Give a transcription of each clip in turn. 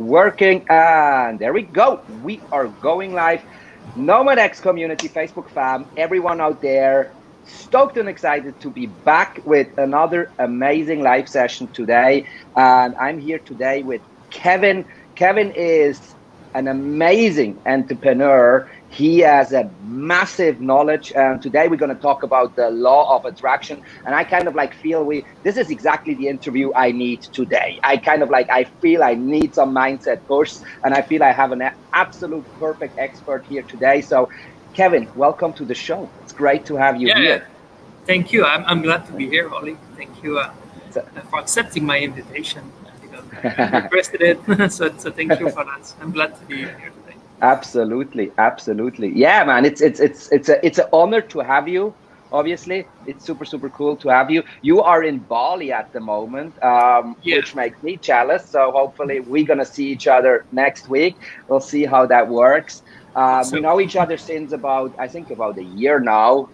Working, and there we go. We are going live. Nomad X community, Facebook fam, everyone out there, stoked and excited to be back with another amazing live session today. And I'm here today with Kevin. Kevin is an amazing entrepreneur. He has a massive knowledge, and today we're going to talk about the law of attraction. And I kind of feel this is exactly the interview I need today. I feel I need some mindset push, and I feel I have an absolute perfect expert here today. So Kevin, welcome to the show. It's great to have you here. Thank you. I'm glad to be here, Holly. Thank you for accepting my invitation. I requested it, so thank you for that. I'm glad to be here today. Absolutely. Yeah, man, it's an honor to have you. Obviously, it's super cool to have you. You are in Bali at the moment, which makes me jealous. So hopefully we're gonna see each other next week. We'll see how that works. We know each other since about a year now.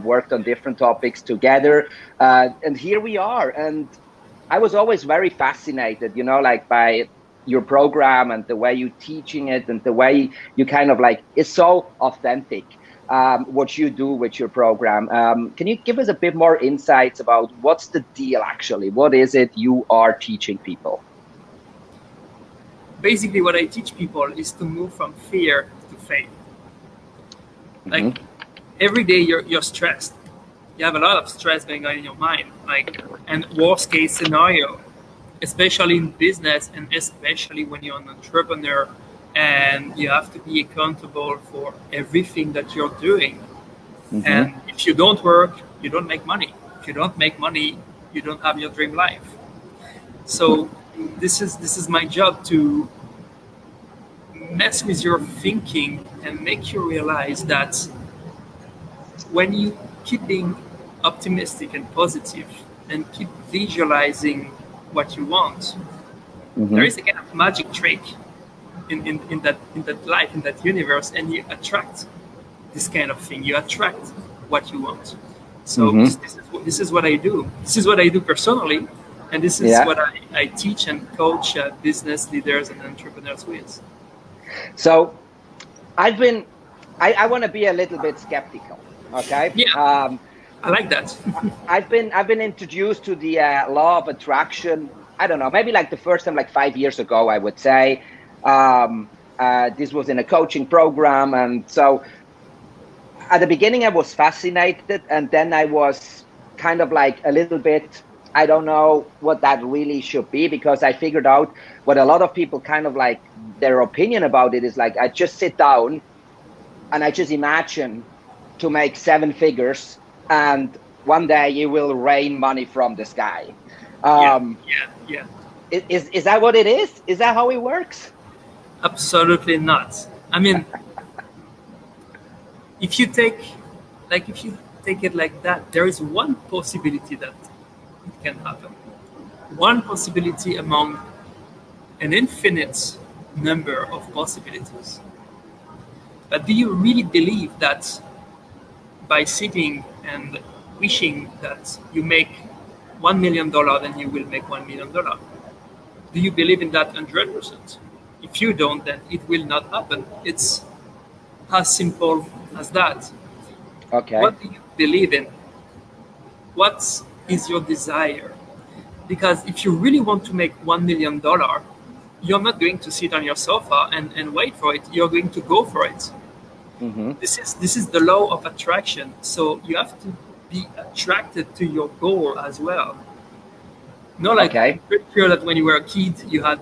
Worked on different topics together, and here we are. And I was always very fascinated, by your program and the way you're teaching it and the way you it's so authentic, what you do with your program. Can you give us a bit more insights about what's the deal actually? What is it you are teaching people? Basically, what I teach people is to move from fear to faith. Every day you're stressed. You have a lot of stress going on in your mind, and worst case scenario, especially in business and especially when you're an entrepreneur and you have to be accountable for everything that you're doing. And if you don't work, you don't make money. If you don't make money, you don't have your dream life. So this is my job, to mess with your thinking and make you realize that when you keep being optimistic and positive and keep visualizing what you want, there is a kind of magic trick in that life, in that universe, and you attract this kind of thing. You attract what you want. So this is what I do. This is what I do personally, and this is what I teach and coach business leaders and entrepreneurs with. So I want to be a little bit skeptical. Okay. Yeah. I like that. I've been introduced to the law of attraction. I don't know, maybe the first time 5 years ago, I would say. This was in a coaching program, and so at the beginning I was fascinated, and then I was kind of a little bit, I don't know what that really should be, because I figured out what a lot of people kind of their opinion about it is I just sit down and I just imagine to make 7 figures, and one day you will rain money from the sky. Is that what it is? Is that how it works? Absolutely not. I mean, if you take it like that, there is one possibility that it can happen. One possibility among an infinite number of possibilities. But do you really believe that by sitting and wishing that you make $1 million, then you will make $1 million? Do you believe in that 100%? If you don't, then it will not happen. It's as simple as that. Okay. What do you believe in? What is your desire? Because if you really want to make $1 million, you're not going to sit on your sofa and wait for it. You're going to go for it. This is the law of attraction. So you have to be attracted to your goal as well. I'm pretty sure that when you were a kid, you had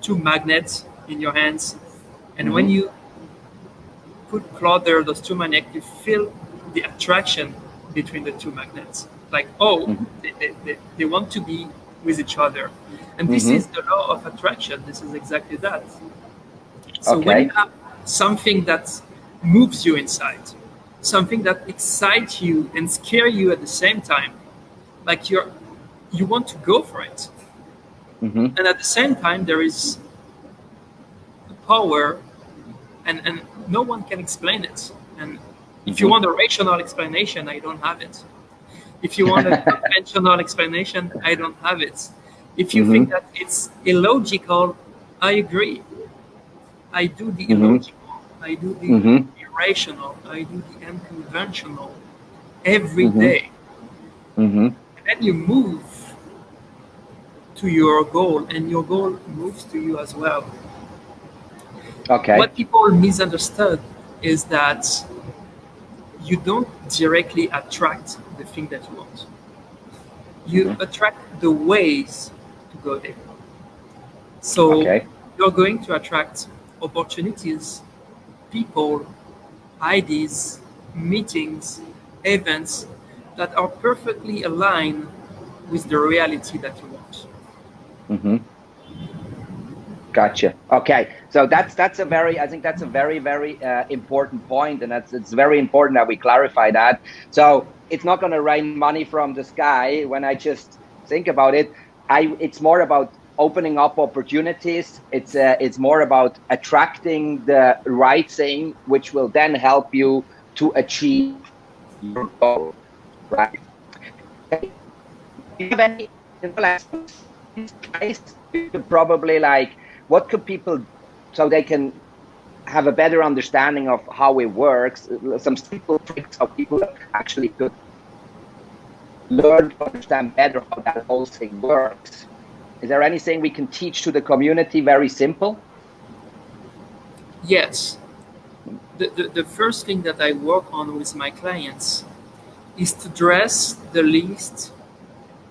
2 magnets in your hands, and when you put closer those 2 magnets, you feel the attraction between the 2 magnets. They want to be with each other, and this is the law of attraction. This is exactly that. So when you have something that moves you inside, something that excites you and scares you at the same time, you want to go for it. And at the same time, there is a power, and no one can explain it. And if you want a rational explanation, I don't have it. If you want a conventional explanation, I don't have it. If you think that it's illogical, I agree. I do the Mm-hmm. illogical, I do the Mm-hmm. irrational, I do the unconventional every Mm-hmm. day. Mm-hmm. And then you move to your goal, and your goal moves to you as well. Okay. What people misunderstood is that you don't directly attract the thing that you want. You Mm-hmm. attract the ways to go there. So Okay. you're going to attract opportunities, people, ideas, meetings, events that are perfectly aligned with the reality that you want. Mm-hmm. Gotcha. Okay. So that's a very, I think that's a very important point, and it's very important that we clarify that. So it's not going to rain money from the sky when I just think about it. It's more about opening up opportunities. It's more about attracting the right thing, which will then help you to achieve your goal. Right. Okay. Do you have any, like some tips, guys? You could probably like, what could people, so they can have a better understanding of how it works, some simple tricks how people actually could learn to understand better how that whole thing works. Is there anything we can teach to the community very simple? Yes, the first thing that I work on with my clients is to address the list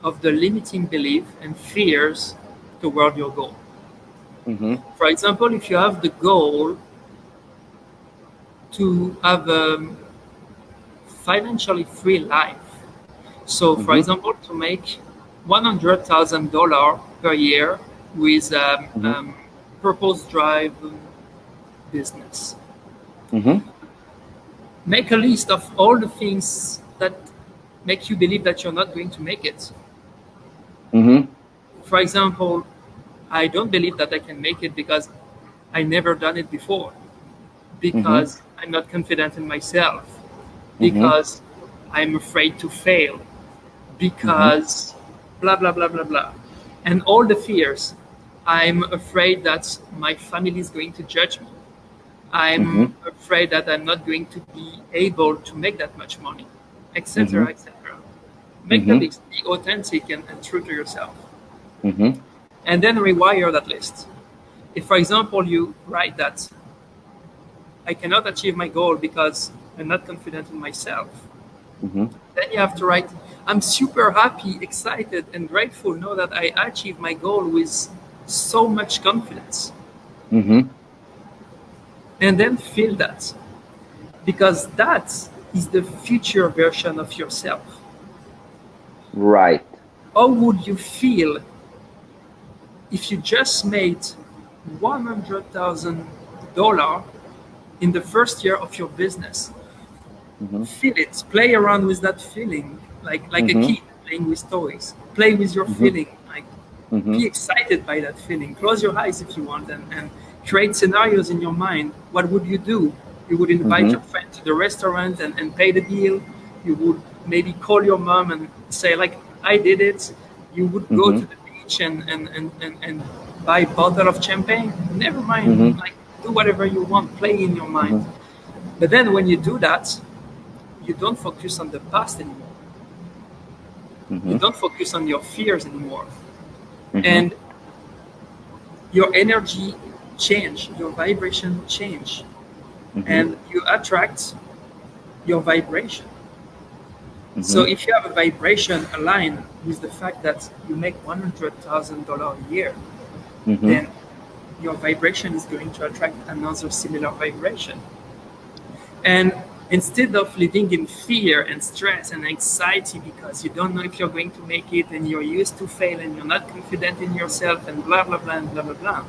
of the limiting belief and fears toward your goal. Mm-hmm. For example, if you have the goal to have a financially free life, so for Mm-hmm. example, to make $100,000 per year with Mm-hmm. purpose drive business, Mm-hmm. make a list of all the things that make you believe that you're not going to make it. Mm-hmm. For example, I don't believe that I can make it because I never done it before, Mm-hmm. because I'm not confident in myself, Mm-hmm. because I'm afraid to fail, Mm-hmm. because blah blah blah blah blah, and all the fears. I'm afraid that my family is going to judge me. Mm-hmm. I'm afraid that I'm not going to be able to make that much money, Mm-hmm. etc., etc. Make the Mm-hmm. list, be authentic and true to yourself, Mm-hmm. and then rewire that list. If, for example, you write that I cannot achieve my goal because I'm not confident in myself, Mm-hmm. then you have to write, I'm super happy, excited, and grateful now that I achieved my goal with so much confidence. Mm-hmm. And then feel that, because that is the future version of yourself. Right. How would you feel if you just made $100,000 in the first year of your business? Mm-hmm. Feel it, play around with that feeling, like a Mm-hmm. kid playing with toys. Play with your Mm-hmm. feeling, like Mm-hmm. be excited by that feeling. Close your eyes if you want, and create scenarios in your mind. What would you do? You would invite Mm-hmm. your friend to the restaurant and pay the bill. You would maybe call your mom and say, like, I did it. You would go to Mm-hmm. the beach and buy a bottle of champagne. Never mind, Mm-hmm. like, do whatever you want, play in your mind. Mm-hmm. But then when you do that, you don't focus on the past anymore. You Mm-hmm. don't focus on your fears anymore. Mm-hmm. And your energy change, your vibration change, Mm-hmm. and you attract your vibration. So Mm-hmm. if you have a vibration aligned with the fact that you make $100,000 a year, Mm-hmm. then your vibration is going to attract another similar vibration. And instead of living in fear and stress and anxiety because you don't know if you're going to make it and you're used to fail and you're not confident in yourself and blah blah blah and blah blah blah,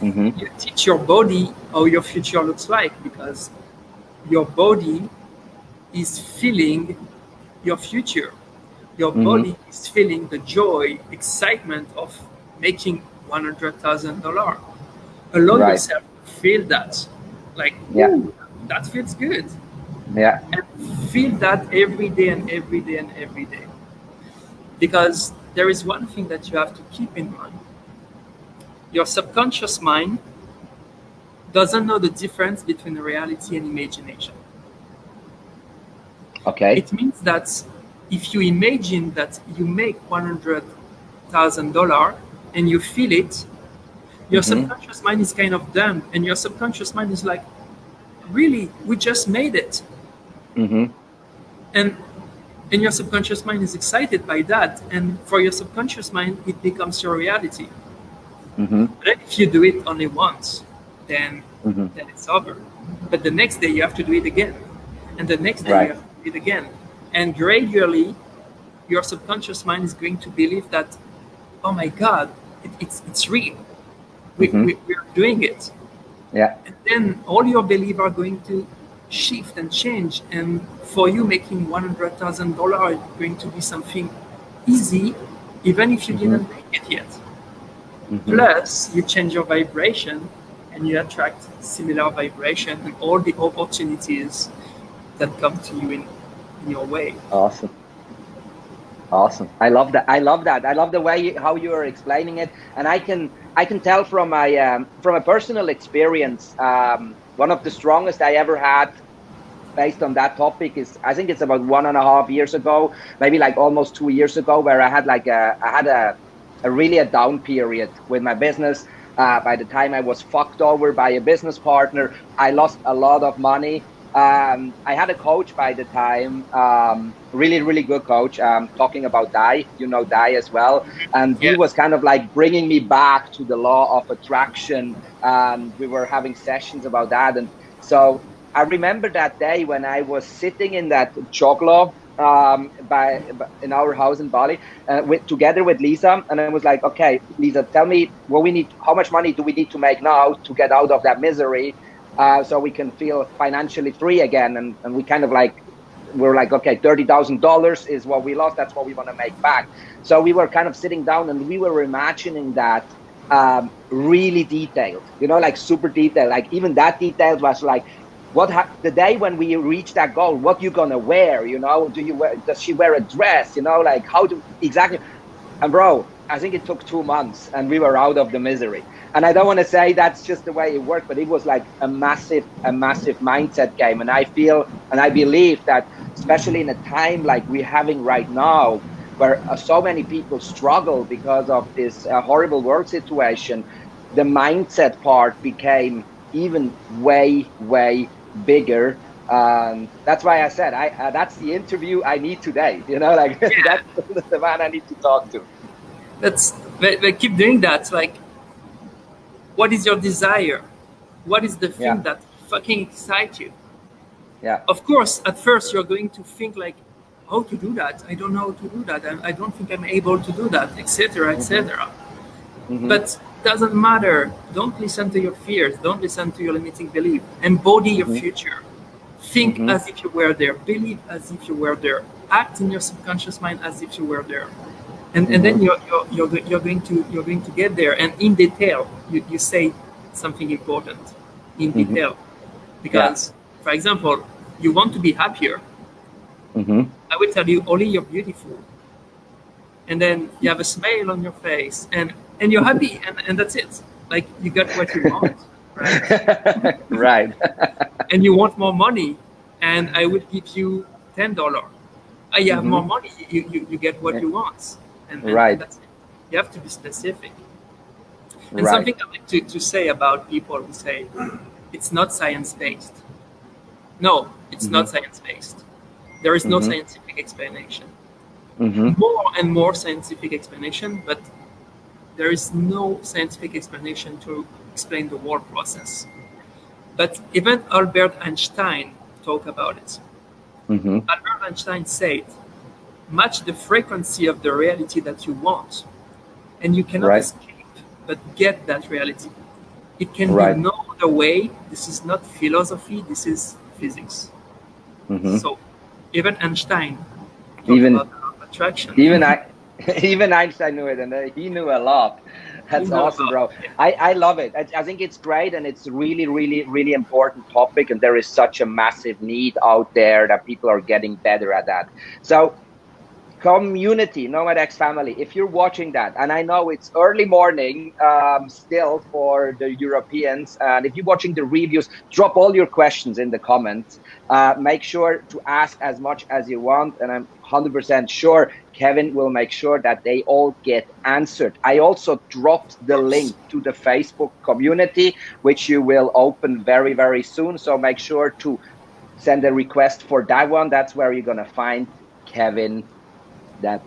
Mm-hmm. you teach your body how your future looks like, because your body is feeling your future. Your Mm-hmm. body is feeling the joy, excitement of making $100,000. Allow Right. yourself to feel that. Like, Yeah. ooh, that feels good. Yeah. And feel that every day and every day and every day. Because there is one thing that you have to keep in mind. Your subconscious mind doesn't know the difference between reality and imagination. Okay. It means that if you imagine that you make $100,000 and you feel it, your subconscious mind is kind of dumb, and your subconscious mind is like, really, we just made it. And and your subconscious mind is excited by that, and for your subconscious mind it becomes your reality. But if you do it only once, then it's over. But the next day you have to do it again, and the next day you have to do it again, and gradually your subconscious mind is going to believe that, oh my God, it's real. We're doing it. Yeah. And then all your beliefs are going to shift and change. And for you, making $100,000 is going to be something easy, even if you didn't make it yet. Plus, you change your vibration and you attract similar vibration and all the opportunities that come to you in your way. Awesome. Awesome. I love that. I love that. I love the way how you are explaining it. And I can tell from my from a personal experience, one of the strongest I ever had based on that topic is, I think it's about 1.5 years ago, maybe like almost 2 years ago, where I had a really down period with my business. By the time I was fucked over by a business partner, I lost a lot of money. I had a coach by the time, really, really good coach, talking about Dai, Dai as well. And he was kind of like bringing me back to the law of attraction. We were having sessions about that. And so I remember that day when I was sitting in that joglo in our house in Bali, together with Lisa, and I was like, okay, Lisa, tell me what we need. How much money do we need to make now to get out of that misery, so we can feel financially free again? And we kind of we're like, okay, $30,000 is what we lost. That's what we want to make back. So we were kind of sitting down and we were imagining that really detailed, like super detailed. Like even that detailed was like, the day when we reach that goal, what you gonna wear? Does she wear a dress? Like exactly? And bro, I think it took 2 months and we were out of the misery. And I don't want to say that's just the way it worked, but it was like a massive mindset game. And I feel and I believe that, especially in a time like we're having right now, where so many people struggle because of this horrible world situation, the mindset part became even way bigger. That's why I said that's the interview I need today. That's the man I need to talk to. They keep doing that. Like, what is your desire? What is the thing that fucking excites you? Yeah. Of course, at first you're going to think like, how to do that? I don't know how to do that. I don't think I'm able to do that, etc., etc. But doesn't matter. Don't listen to your fears. Don't listen to your limiting belief. Embody your future. Think as if you were there. Believe as if you were there. Act in your subconscious mind as if you were there. And then you're going to get there. And in detail, you say something important in detail. Because, for example, you want to be happier. I will tell you, only you're beautiful. And then you have a smile on your face, and you're happy, and that's it. Like, you got what you want, right? Right. And you want more money, and I will give you $10. You have more money, you get what you want. And that's it. You have to be specific. And something I like to say about people who say, it's not science-based. No, it's not science-based. There is no scientific explanation. More and more scientific explanation, but there is no scientific explanation to explain the whole process. But even Albert Einstein talked about it. Albert Einstein said, match the frequency of the reality that you want, and you cannot escape, but get that reality. It can be no other way. This is not philosophy, this is physics. So even Einstein talked about attraction. Even Einstein knew it, and he knew a lot. That's awesome, bro. I love it. I think it's great, and it's really, really, really important topic, and there is such a massive need out there that people are getting better at that. So community, Nomad X family, if you're watching that, and I know it's early morning still for the Europeans, and if you're watching the reviews, drop all your questions in the comments. Make sure to ask as much as you want, and I'm 100% sure Kevin will make sure that they all get answered. I also dropped the link to the Facebook community, which you will open very, very soon. So make sure to send a request for that one. That's where you're going to find Kevin that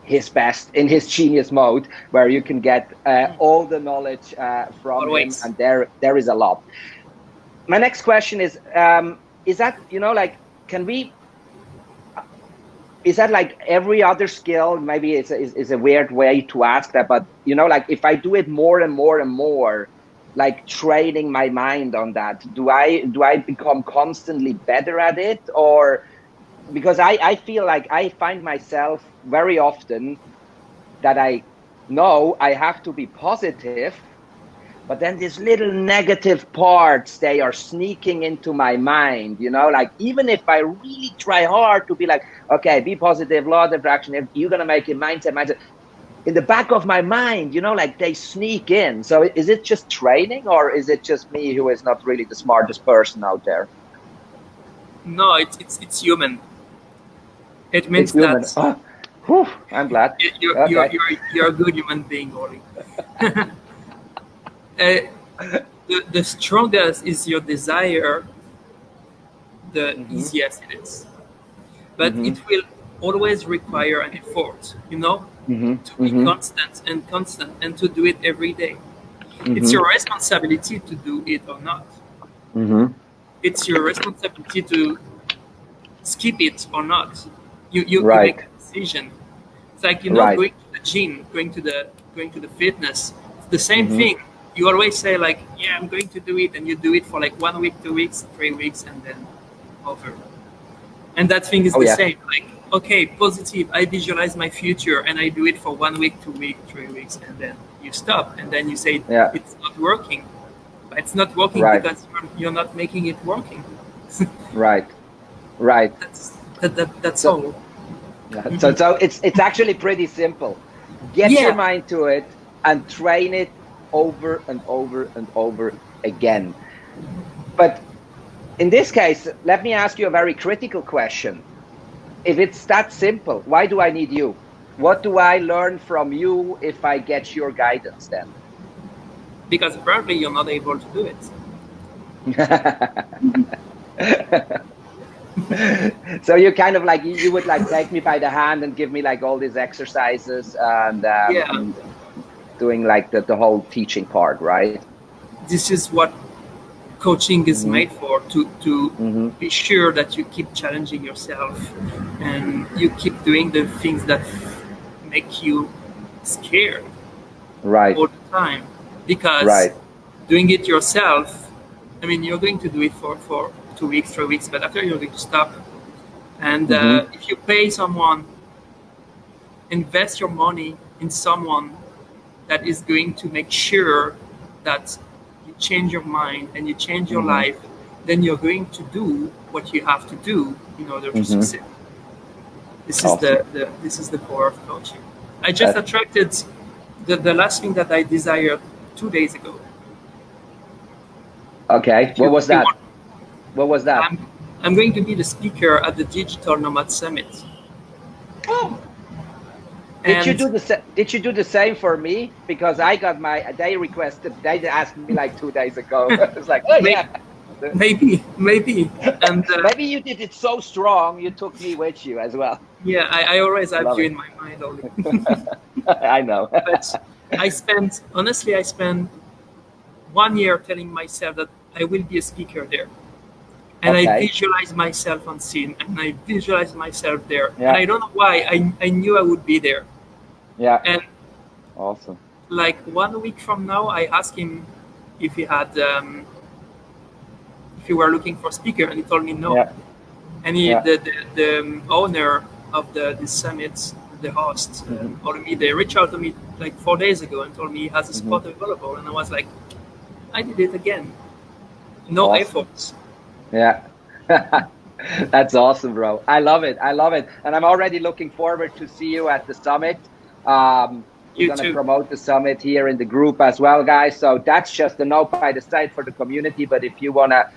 his best in his genius mode, where you can get all the knowledge from him, and there is a lot. My next question is that, you know, like, can we, is that like every other skill? Maybe it's a weird way to ask that, but you know, like, if I do it more and more and more, like training my mind on that, do I become constantly better at it? Or because I feel like I find myself very often that I know I have to be positive, but then these little negative parts, they are sneaking into my mind, you know, like, even if I really try hard to be like, okay, be positive, law of attraction, you're going to make it mindset, in the back of my mind, you know, like, they sneak in. So is it just training, or is it just me who is not really the smartest person out there? No, it's human. It means that I'm glad you're a good human being, Oli. The strongest is your desire, the easiest it is. But it will always require an effort, you know, to be constant and to do it every day. It's your responsibility to do it or not. It's your responsibility to skip it or not. You make a decision. It's like, you know, going to the gym, going to the fitness. It's the same thing. You always say like, yeah, I'm going to do it, and you do it for like 1 week, 2 weeks, 3 weeks, and then over. And that thing is the same. Like, okay, positive. I visualize my future, and I do it for 1 week, 2 weeks, 3 weeks, and then you stop, and then you say it's not working. But it's not working because you're not making it working. Right. That's all. So it's actually pretty simple. Get your mind to it and train it over and over and over again. But in this case, let me ask you a very critical question. If it's that simple, why do I need you? What do I learn from you if I get your guidance then? Because apparently you're not able to do it. So you kind of like, you would like take me by the hand and give me like all these exercises and doing like the whole teaching part, right? This is what coaching is made for, to be sure that you keep challenging yourself and you keep doing the things that make you scared all the time. Because doing it yourself, I mean, you're going to do it for 2 weeks, 3 weeks, but after you're going to stop. And if you pay someone, invest your money in someone that is going to make sure that you change your mind and you change your life, then you're going to do what you have to do in order to succeed. This is this is the core of coaching. I just attracted the last thing that I desired 2 days ago. Okay, what was that? What was that? I'm going to be the speaker at the Digital Nomad Summit. Oh. Did you do the same for me? Because I got they asked me like 2 days ago. It's like, oh yeah. Maybe. And maybe you did it so strong, you took me with you as well. Yeah, I always have you in my mind only. I know. But I spent 1 year telling myself that I will be a speaker there. And I visualize myself on scene, and I visualize myself there. And I don't know why, I knew I would be there. Yeah. And awesome. Like 1 week from now, I asked him if he had, if he were looking for a speaker, and he told me no. Yeah. And the owner of the summit, the host, told me, they reached out to me like 4 days ago and told me he has a spot available. And I was like, I did it again. No efforts. Yeah. That's awesome, bro. I love it. I love it. And I'm already looking forward to see you at the summit. We're going to promote the summit here in the group as well, guys. So that's just a note by the side for the community. But if you want to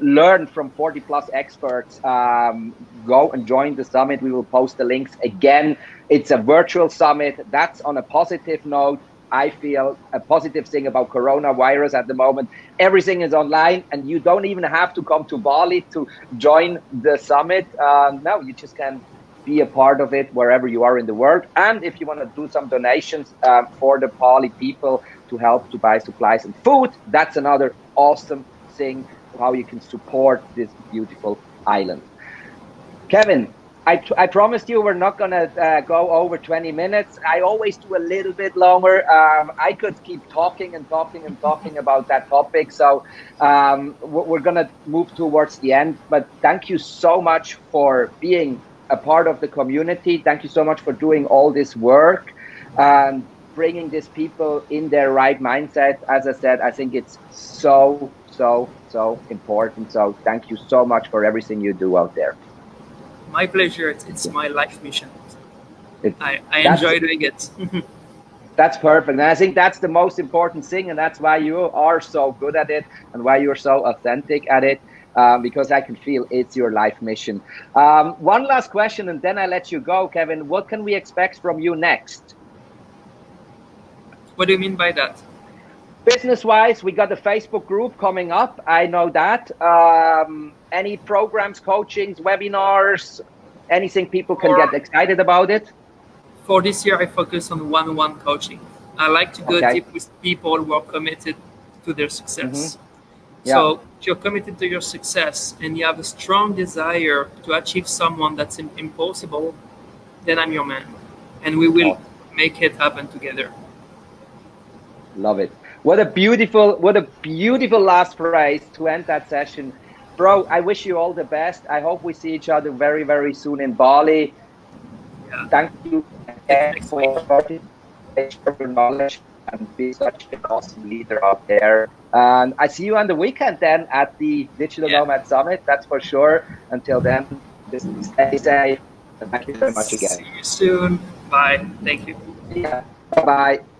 learn from 40 plus experts, go and join the summit. We will post the links again. It's a virtual summit. That's on a positive note. I feel a positive thing about coronavirus at the moment. Everything is online, and you don't even have to come to Bali to join the summit. No, you just can be a part of it wherever you are in the world. And if you want to do some donations for the Bali people to help to buy supplies and food, that's another awesome thing, how you can support this beautiful island. Kevin, I promised you we're not going to go over 20 minutes. I always do a little bit longer. I could keep talking and talking and talking about that topic. So we're going to move towards the end. But thank you so much for being a part of the community. Thank you so much for doing all this work and bringing these people in their right mindset. As I said, I think it's so important. So thank you so much for everything you do out there. My pleasure. It's my life mission. I enjoy doing it. That's perfect. And I think that's the most important thing. And that's why you are so good at it and why you're so authentic at it, because I can feel it's your life mission. One last question, and then I let you go, Kevin. What can we expect from you next? What do you mean by that? Business-wise, we got a Facebook group coming up. I know that. Any programs, coachings, webinars, anything people can get excited about it? For this year, I focus on one-on-one coaching. I like to go deep with people who are committed to their success. So if you're committed to your success and you have a strong desire to achieve someone that's impossible, then I'm your man. And we will make it happen together. Love it. What a beautiful last phrase to end that session. Bro, I wish you all the best. I hope we see each other very, very soon in Bali. Yeah. Thank you again for your knowledge and be such an awesome leader out there. And I see you on the weekend then at the Digital Nomad Summit, that's for sure. Until then, just stay safe. And thank you very much again. See you soon. Bye. Thank you. Yeah. Bye-bye.